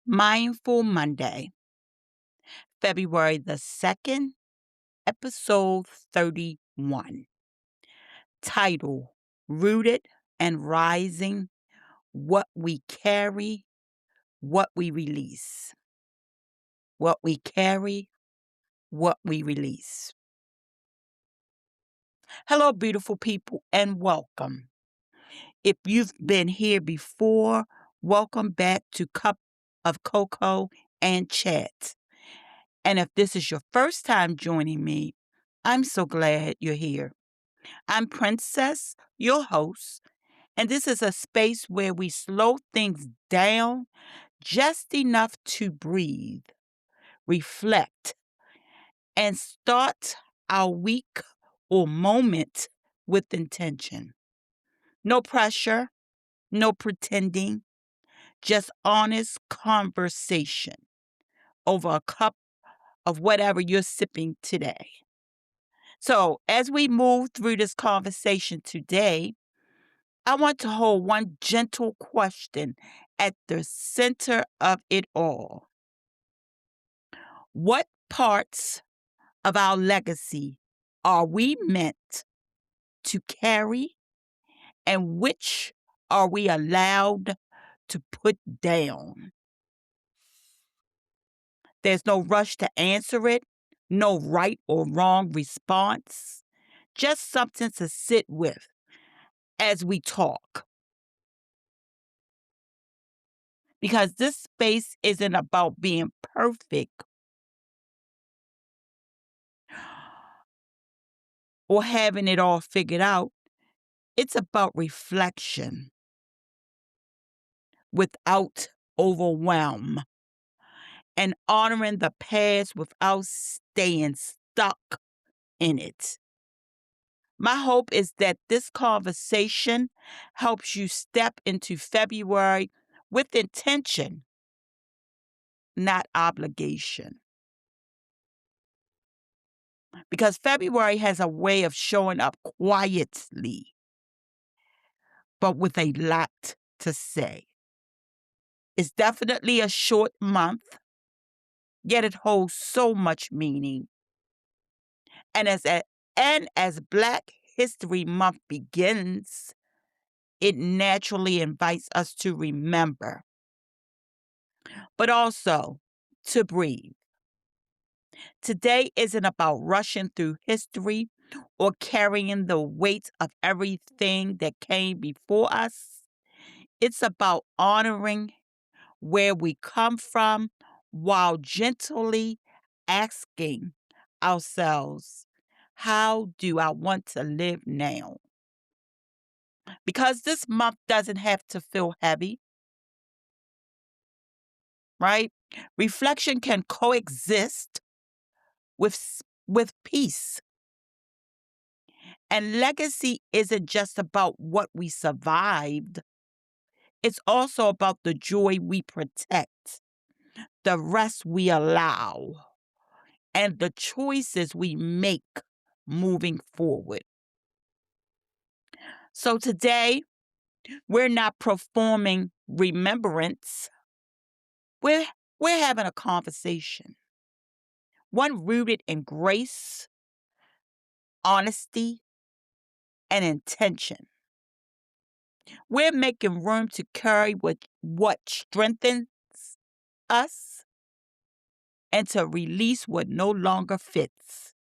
Mindful Monday, February the 2nd, episode 31. Title, Rooted and Rising, What We Carry, What We Release. What we carry, what we release. Hello, beautiful people, and welcome. If you've been here before, welcome back to Cup of Cocoa and Chat. And if this is your first time joining me, I'm so glad you're here. I'm Princess, your host, and this is a space where we slow things down just enough to breathe, reflect, and start our week or moment with intention. No pressure, no pretending, just honest conversation over a cup of whatever you're sipping today. So, as we move through this conversation today, I want to hold one gentle question at the center of it all. What parts of our legacy are we meant to carry, and which are we allowed to put down? There's no rush to answer it, no right or wrong response, just something to sit with as we talk. Because this space isn't about being perfect or having it all figured out. It's about reflection without overwhelm and honoring the past without staying stuck in it. My hope is that this conversation helps you step into February with intention, not obligation. Because February has a way of showing up quietly, but with a lot to say. It's definitely a short month, yet it holds so much meaning. And as Black History Month begins, it naturally invites us to remember, but also to breathe. Today isn't about rushing through history or carrying the weight of everything that came before us. It's about honoring where we come from while gently asking ourselves, how do I want to live now? Because this month doesn't have to feel heavy, right? Reflection can coexist with peace. And legacy isn't just about what we survived. It's also about the joy we protect, the rest we allow, and the choices we make moving forward. So today, we're not performing remembrance. We're, we're having a conversation, one rooted in grace, honesty, and intention. We're making room to carry what strengthens us and to release what no longer fits.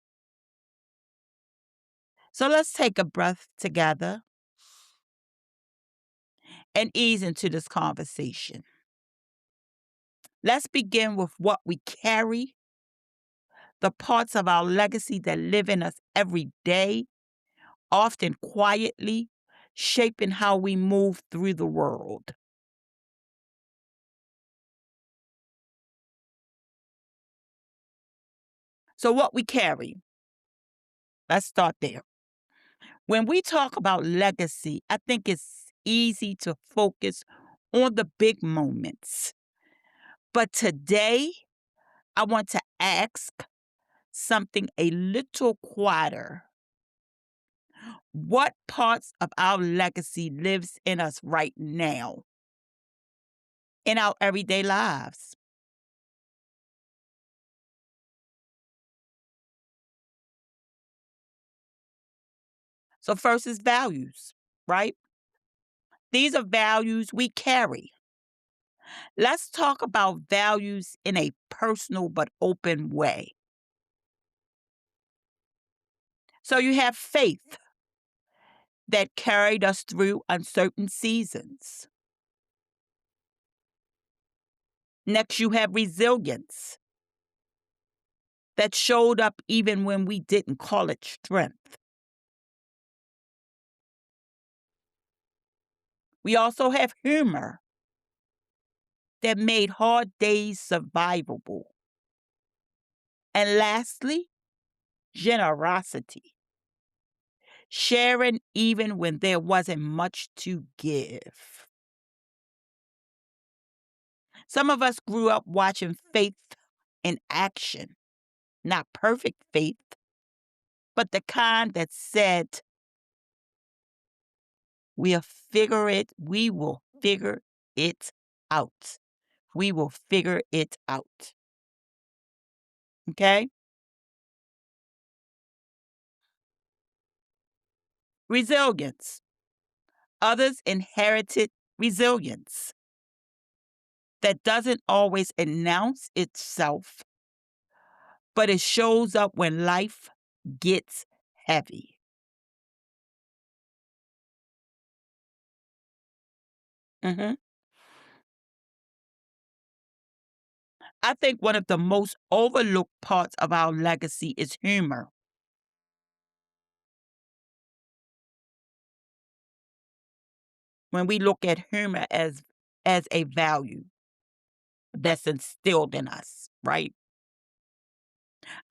So let's take a breath together and ease into this conversation. Let's begin with what we carry, the parts of our legacy that live in us every day, often quietly, shaping how we move through the world. So, what we carry, let's start there. When we talk about legacy, I think it's easy to focus on the big moments. But today, I want to ask something a little quieter. What parts of our legacy lives in us right now? in our everyday lives. So first is values, right? These are values we carry. Let's talk about values in a personal but open way. So you have faith that carried us through uncertain seasons. Next, you have resilience that showed up even when we didn't call it strength. We also have humor that made hard days survivable. And lastly, generosity, sharing even when there wasn't much to give. Some of us grew up watching faith in action, not perfect faith, but the kind that said, we will figure it out. We will figure it out. Okay? Resilience. Others inherited resilience that doesn't always announce itself, but it shows up when life gets heavy. Mhm. I think one of the most overlooked parts of our legacy is humor. When we look at humor as a value that's instilled in us, right?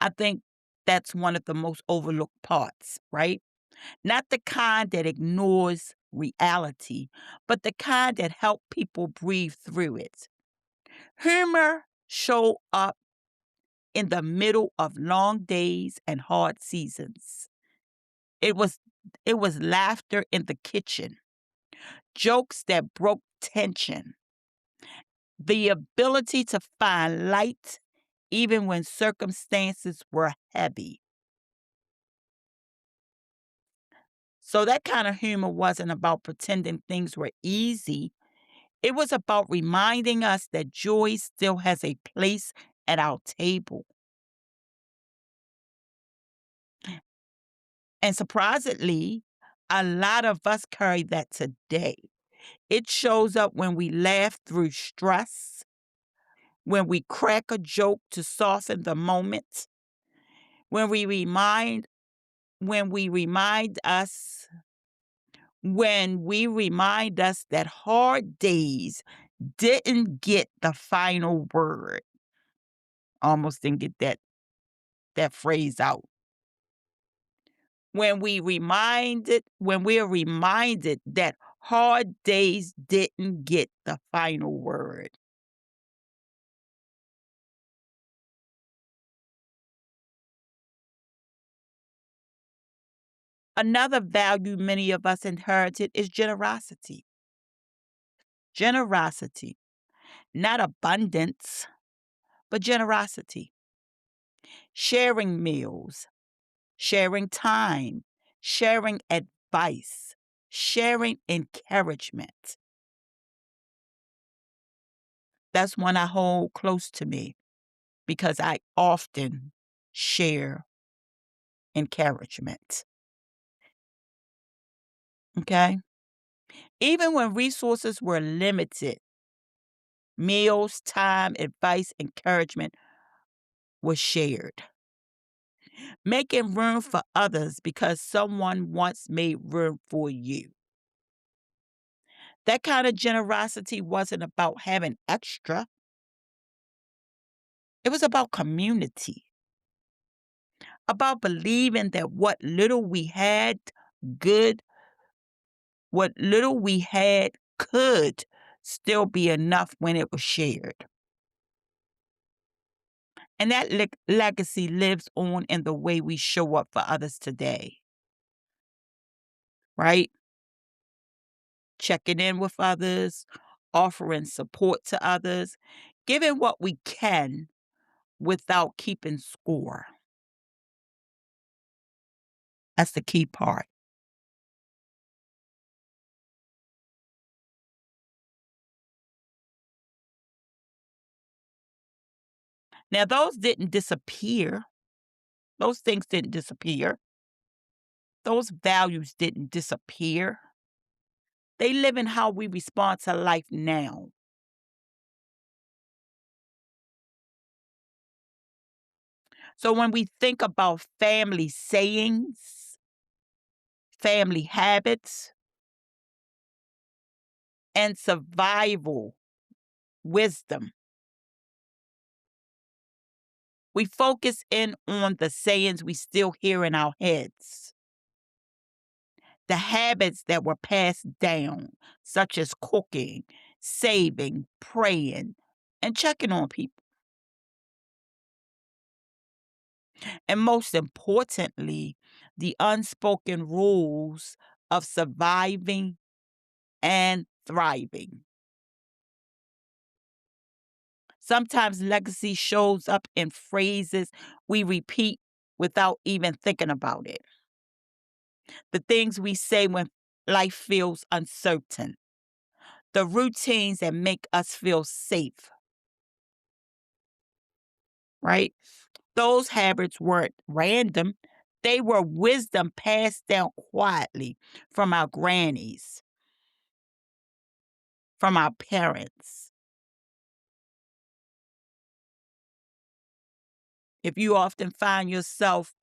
I think that's one of the most overlooked parts, right? Not the kind that ignores reality, but the kind that help people breathe through it. Humor show up in the middle of long days and hard seasons. It was it was laughter in the kitchen, jokes that broke tension, the ability to find light even when circumstances were heavy. So that kind of humor wasn't about pretending things were easy. It was about reminding us that joy still has a place at our table. And surprisingly, a lot of us carry that today. It shows up when we laugh through stress, when we crack a joke to soften the moment, when we remind when we remind us that hard days didn't get the final word. Almost didn't get that phrase out. When we're reminded that hard days didn't get the final word. Another value many of us inherited is generosity. Generosity, not abundance, but generosity. Sharing meals, sharing time, sharing advice, sharing encouragement. That's one I hold close to me because I often share encouragement. Okay? Even when resources were limited, meals, time, advice, encouragement was shared. Making room for others because someone once made room for you. That kind of generosity wasn't about having extra. It was about community, about believing that good, what little we had could still be enough when it was shared. And that legacy lives on in the way we show up for others today, right? Checking in with others, offering support to others, giving what we can without keeping score. That's the key part. Now, those didn't disappear. Those things didn't disappear. Those values didn't disappear. They live in how we respond to life now. So when we think about family sayings, family habits, and survival wisdom, we focus in on the sayings we still hear in our heads, the habits that were passed down, such as cooking, saving, praying, and checking on people. And most importantly, the unspoken rules of surviving and thriving. Sometimes legacy shows up in phrases we repeat without even thinking about it. The things we say when life feels uncertain, the routines that make us feel safe, right? Those habits weren't random, they were wisdom passed down quietly from our grannies, from our parents. If you often find yourself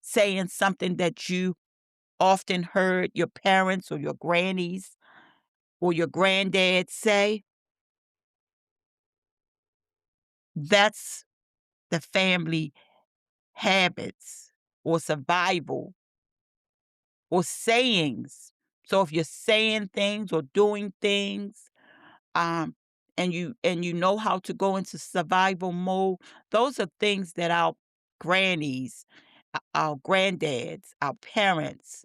saying something that you often heard your parents or your grannies or your granddad say, that's the family habits or survival or sayings. So if you're saying things or doing things, um, and you know how to go into survival mode, those are things that our grannies, our granddads, our parents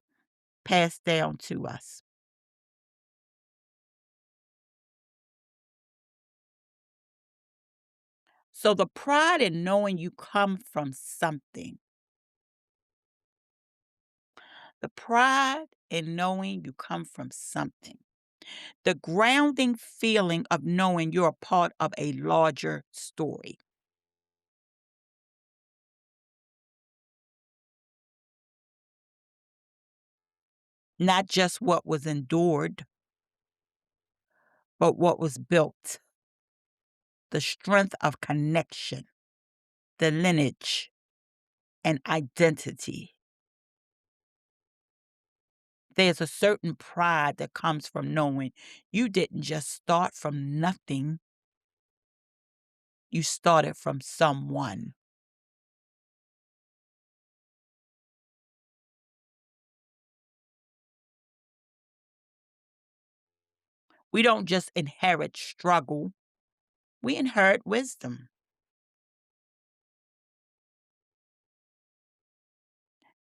passed down to us. So the pride in knowing you come from something, the pride in knowing you come from something, the grounding feeling of knowing you're a part of a larger story, not just what was endured, but what was built, the strength of connection, the lineage, and identity. There's a certain pride that comes from knowing you didn't just start from nothing, you started from someone. We don't just inherit struggle, we inherit wisdom.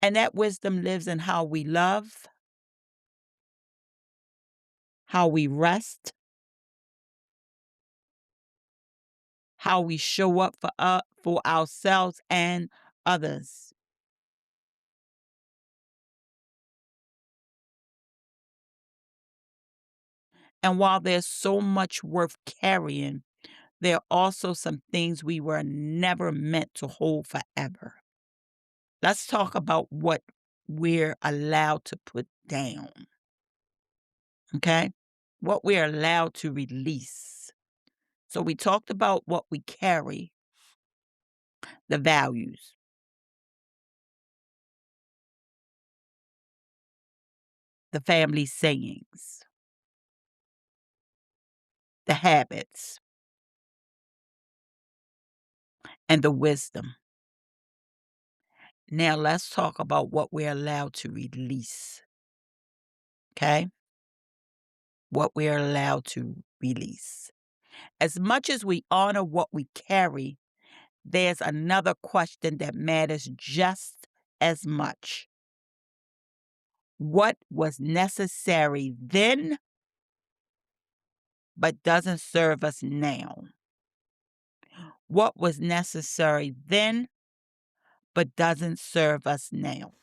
And that wisdom lives in how we love, how we rest, how we show up for ourselves and others. And while there's so much worth carrying, there are also some things we were never meant to hold forever. Let's talk about what we're allowed to put down, okay? What we're allowed to release. So we talked about what we carry, the values, the family sayings, the habits, and the wisdom. Now let's talk about what we're allowed to release, okay? What we're allowed to release. As much as we honor what we carry, there's another question that matters just as much. What was necessary then but doesn't serve us now. What was necessary then, but doesn't serve us now.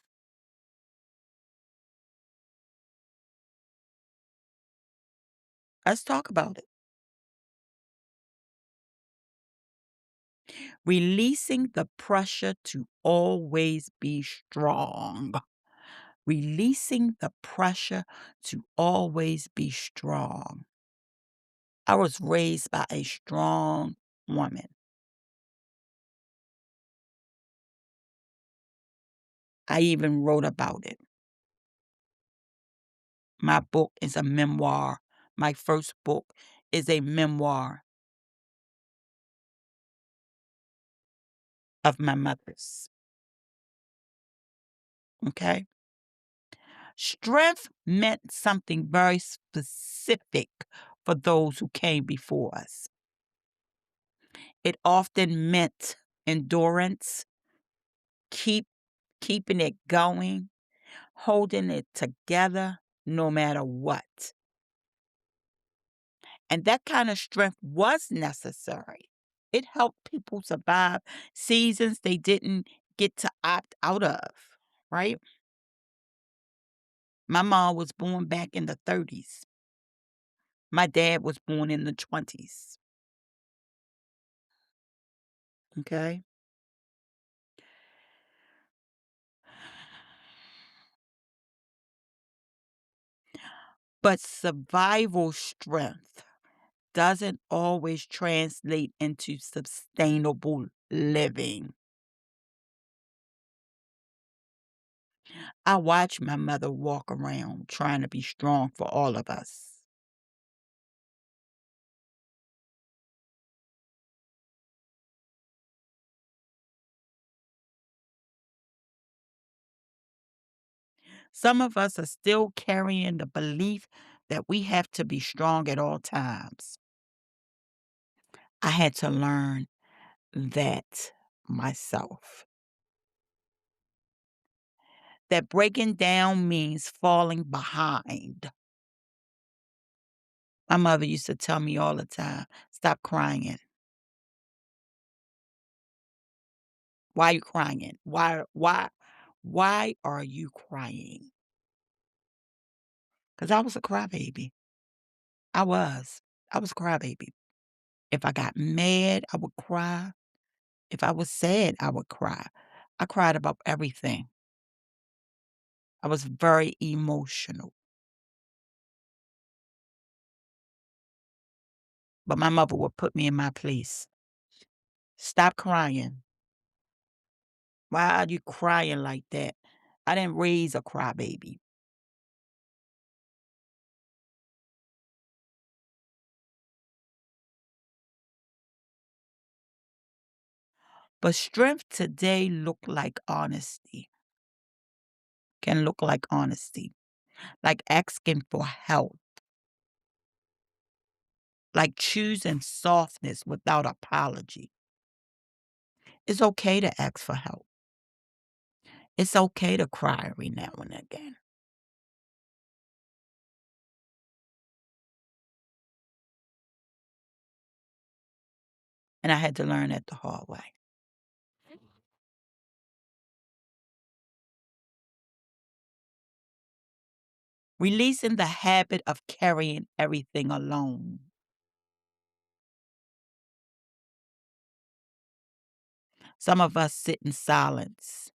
Let's talk about it. Releasing the pressure to always be strong. Releasing the pressure to always be strong. I was raised by a strong woman. I even wrote about it. My book is a memoir. My first book is a memoir of my mother's. Okay? Strength meant something very specific for those who came before us. It often meant endurance, keep keeping it going, holding it together no matter what. And that kind of strength was necessary. It helped people survive seasons they didn't get to opt out of, right? My mom was born back in the 30s. My dad was born in the 20s. Okay? But survival strength doesn't always translate into sustainable living. I watched my mother walk around trying to be strong for all of us. Some of us are still carrying the belief that we have to be strong at all times. I had to learn that myself. That breaking down means falling behind. My mother used to tell me all the time, stop crying. Why are you crying? Why are you crying? Because I was a crybaby. I was. I was a crybaby. If I got mad, I would cry. If I was sad, I would cry. I cried about everything. I was very emotional. But my mother would put me in my place. Stop crying. Why are you crying like that? I didn't raise a crybaby. But strength today look like honesty. Can look like honesty. Like asking for help. Like choosing softness without apology. It's okay to ask for help. It's okay to cry every now and again. And I had to learn that the hard way. Releasing the habit of carrying everything alone. Some of us sit in silence.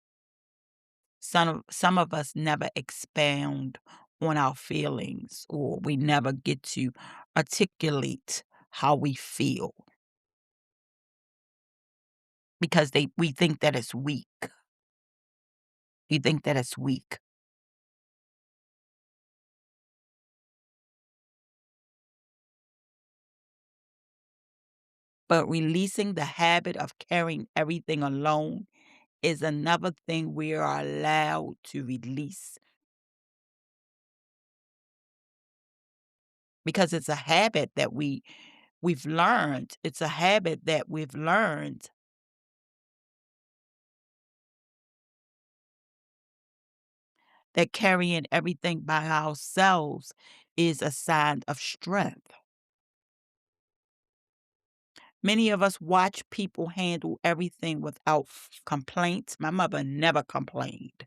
Some of us never expound on our feelings, or we never get to articulate how we feel because we think that it's weak. We think that it's weak. But releasing the habit of carrying everything alone is another thing we are allowed to release because it's a habit that we've learned. It's a habit that we've learned that carrying everything by ourselves is a sign of strength. Many of us watch people handle everything without complaints. My mother never complained.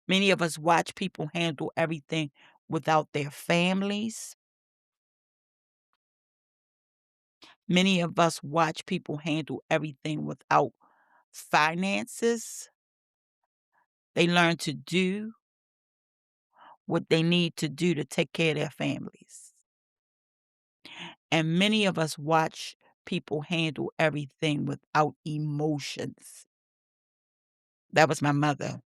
Many of us watch people handle everything without their families. Many of us watch people handle everything without finances. They learn to do what they need to do to take care of their families. And many of us watch people handle everything without emotions. That was my mother.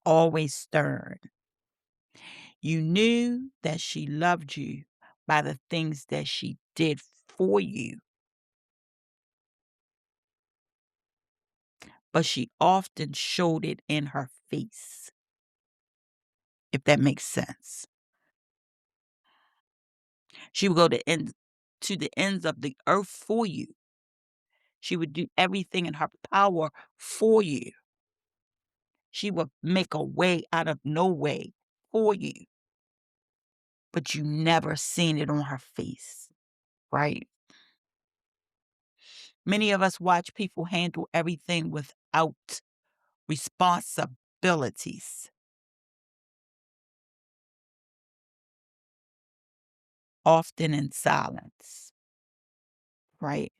Always stern. You knew that she loved you by the things that she did for you, but she often showed it in her face, if that makes sense. She would go to the ends of the earth for you. She would do everything in her power for you. She would make a way out of no way for you, but you never seen it on her face, right? Many of us watch people handle everything without responsibilities, often in silence, right?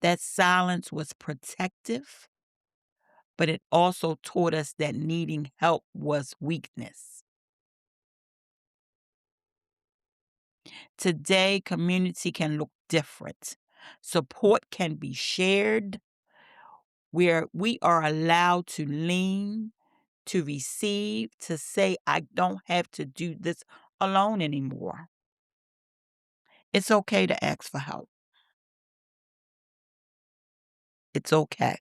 That silence was protective, but it also taught us that needing help was weakness. Today, community can look different. Support can be shared, where we are allowed to lean, to receive, to say, I don't have to do this alone anymore. It's okay to ask for help. It's okay.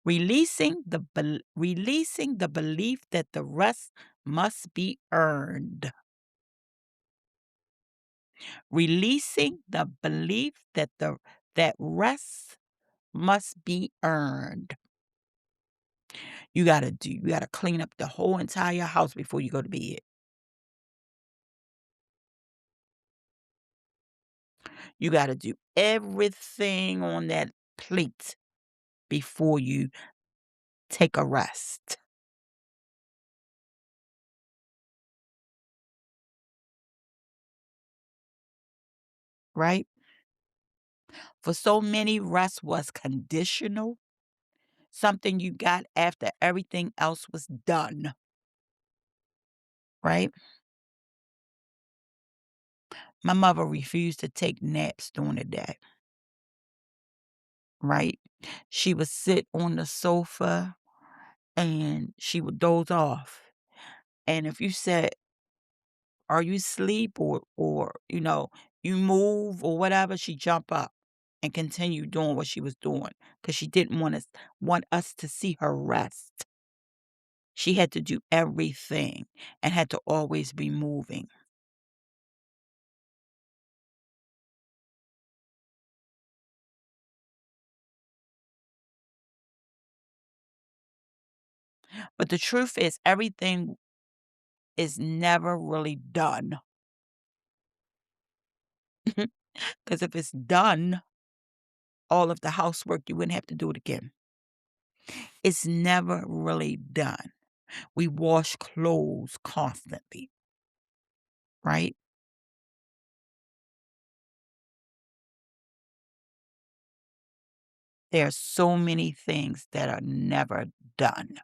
Releasing the belief that the rest must be earned. Releasing the belief that that rest must be earned. You gotta clean up the whole entire house before you go to bed. You gotta do everything on that plate before you take a rest, right? For so many, rest was conditional, something you got after everything else was done, right? My mother refused to take naps during the day, right? She would sit on the sofa and she would doze off. And if you said, "Are you asleep?" or you move or whatever, she jump up and continue doing what she was doing because she didn't want us to see her rest. She had to do everything and had to always be moving. But the truth is everything is never really done. Because if it's done, all of the housework, you wouldn't have to do it again. It's never really done. We wash clothes constantly, right? There are so many things that are never done.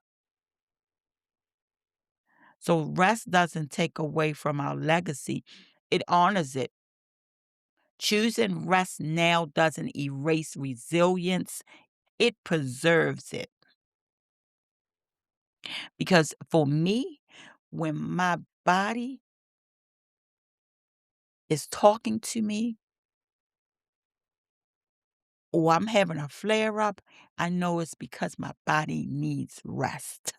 So rest doesn't take away from our legacy, it honors it. Choosing rest now doesn't erase resilience, it preserves it. Because for me, when my body is talking to me or I'm having a flare up, I know it's because my body needs rest.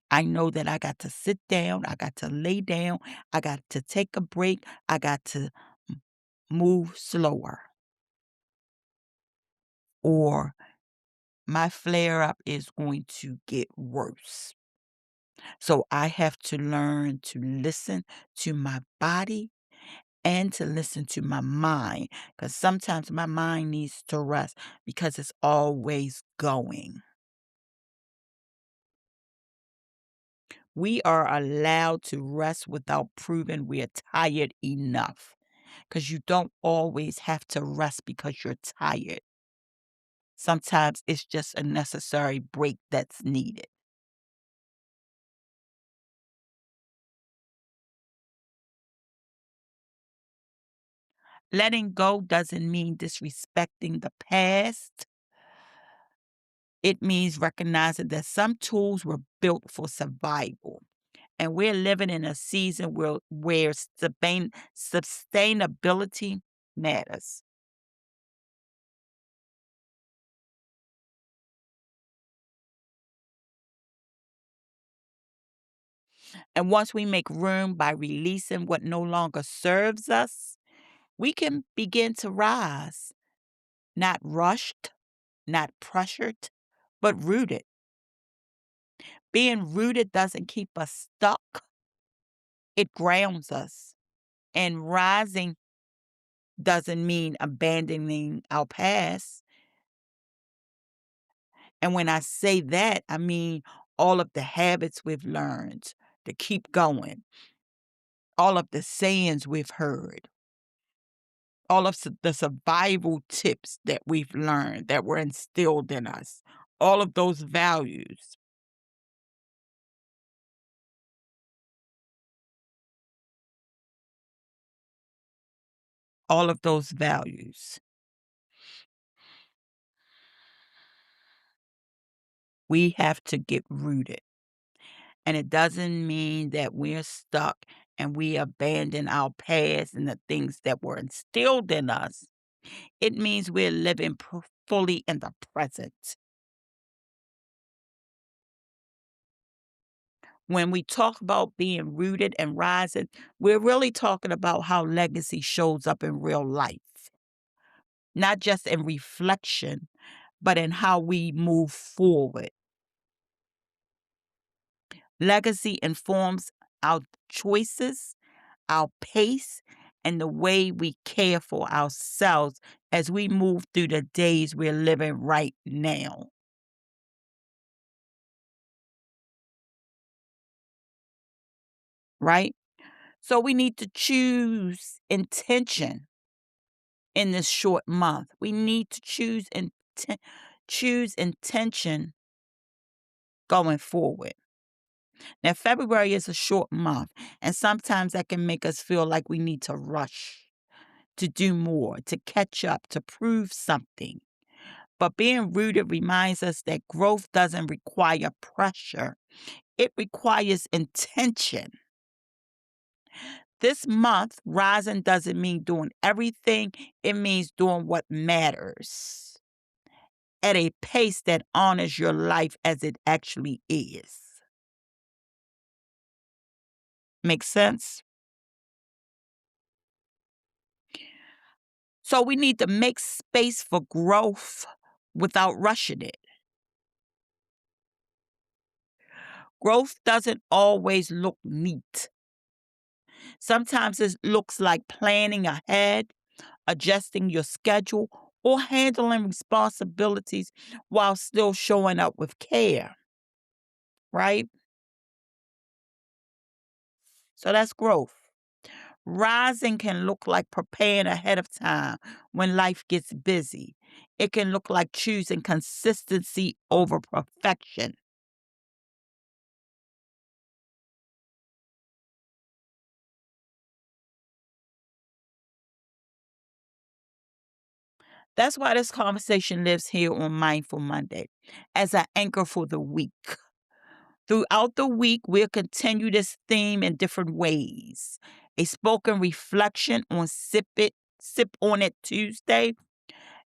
I know that I got to sit down, I got to lay down, I got to take a break, I got to move slower or my flare up is going to get worse. So I have to learn to listen to my body and to listen to my mind, because sometimes my mind needs to rest because it's always going. We are allowed to rest without proving we're tired enough, because you don't always have to rest because you're tired. Sometimes it's just a necessary break that's needed. Letting go doesn't mean disrespecting the past. It means recognizing that some tools were built for survival. And we're living in a season where sustainability matters. And once we make room by releasing what no longer serves us, we can begin to rise, not rushed, not pressured, but rooted. Being rooted doesn't keep us stuck, it grounds us. And rising doesn't mean abandoning our past. And when I say that, I mean all of the habits we've learned to keep going, all of the sayings we've heard, all of the survival tips that we've learned that were instilled in us, all of those values, all of those values. We have to get rooted. And it doesn't mean that we're stuck and we abandon our past and the things that were instilled in us. It means we're living fully in the present. When we talk about being rooted and rising, we're really talking about how legacy shows up in real life, not just in reflection, but in how we move forward. Legacy informs our choices, our pace, and the way we care for ourselves as we move through the days we're living right now, right? So we need to choose intention in this short month. We need to choose intention going forward. Now, February is a short month, and sometimes that can make us feel like we need to rush, to do more, to catch up, to prove something. But being rooted reminds us that growth doesn't require pressure, it requires intention. This month, rising doesn't mean doing everything, it means doing what matters at a pace that honors your life as it actually is. Make sense? So we need to make space for growth without rushing it. Growth doesn't always look neat. Sometimes it looks like planning ahead, adjusting your schedule, or handling responsibilities while still showing up with care, right? So that's growth. Rising can look like preparing ahead of time when life gets busy. It can look like choosing consistency over perfection. That's why this conversation lives here on Mindful Monday as an anchor for the week. Throughout the week, we'll continue this theme in different ways. A spoken reflection on Sip on It Tuesday,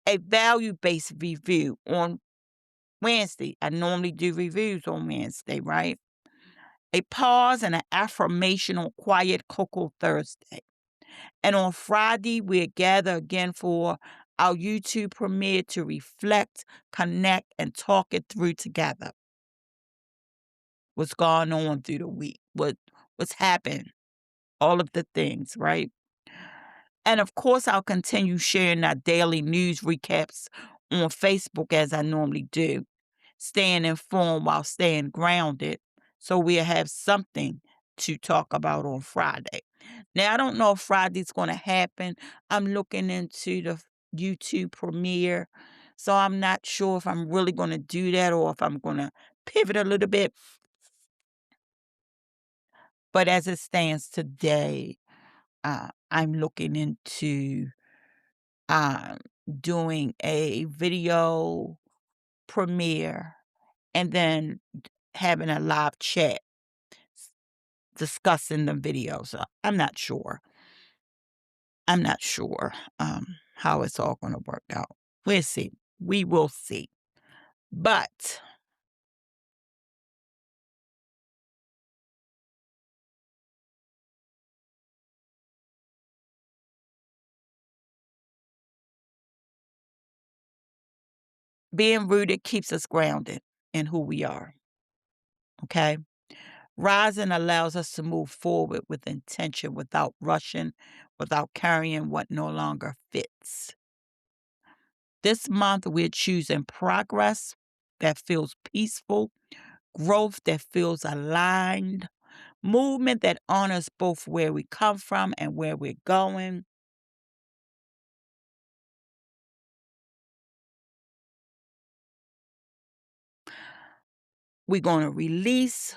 a value-based review on Wednesday. I normally do reviews on Wednesday, right? A pause and an affirmation on Quiet Cocoa Thursday. And on Friday, we'll gather again for our YouTube premiere to reflect, connect, and talk it through together. What's going on through the week? What's happened? All of the things, right? And of course, I'll continue sharing our daily news recaps on Facebook as I normally do, staying informed while staying grounded so we'll have something to talk about on Friday. Now, I don't know if Friday's going to happen. I'm looking into the YouTube premiere, so I'm not sure if I'm really going to do that or if I'm going to pivot a little bit. But as it stands today, I'm looking into um, doing a video premiere and then having a live chat discussing the video. So I'm not sure. How it's all going to work out. We'll see. We will see. But being rooted keeps us grounded in who we are. Okay. Rising allows us to move forward with intention without rushing, without carrying what no longer fits. This month, we're choosing progress that feels peaceful, growth that feels aligned, movement that honors both where we come from and where we're going. We're going to release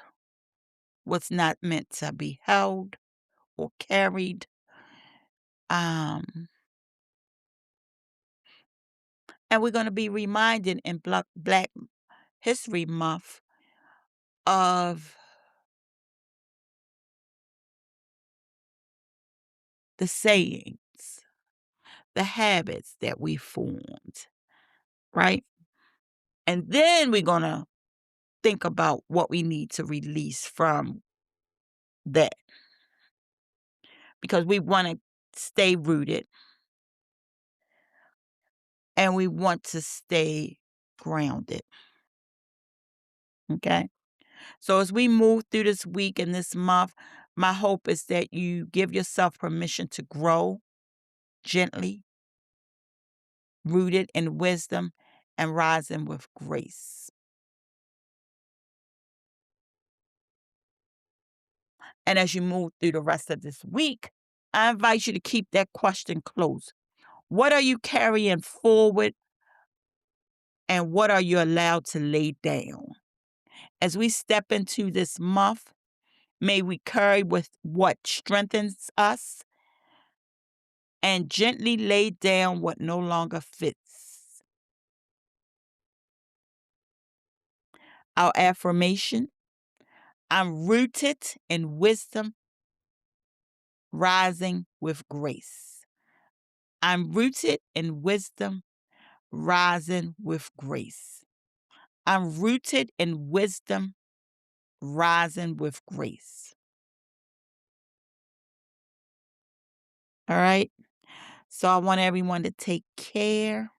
what's not meant to be held or carried. And we're going to be reminded in Black History Month of the sayings, the habits that we formed, right? And then we're going to think about what we need to release from that because we want to stay rooted and we want to stay grounded. Okay. So as we move through this week and this month, my hope is that you give yourself permission to grow gently, rooted in wisdom, and rising with grace. And as you move through the rest of this week, I invite you to keep that question close. What are you carrying forward and what are you allowed to lay down? As we step into this month, may we carry with what strengthens us and gently lay down what no longer fits. Our affirmation: I'm rooted in wisdom, rising with grace. I'm rooted in wisdom, rising with grace. I'm rooted in wisdom, rising with grace. All right. So I want everyone to take care,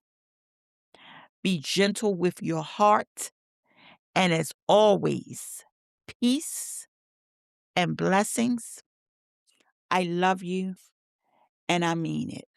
be gentle with your heart, and as always, peace and blessings. I love you, and I mean it.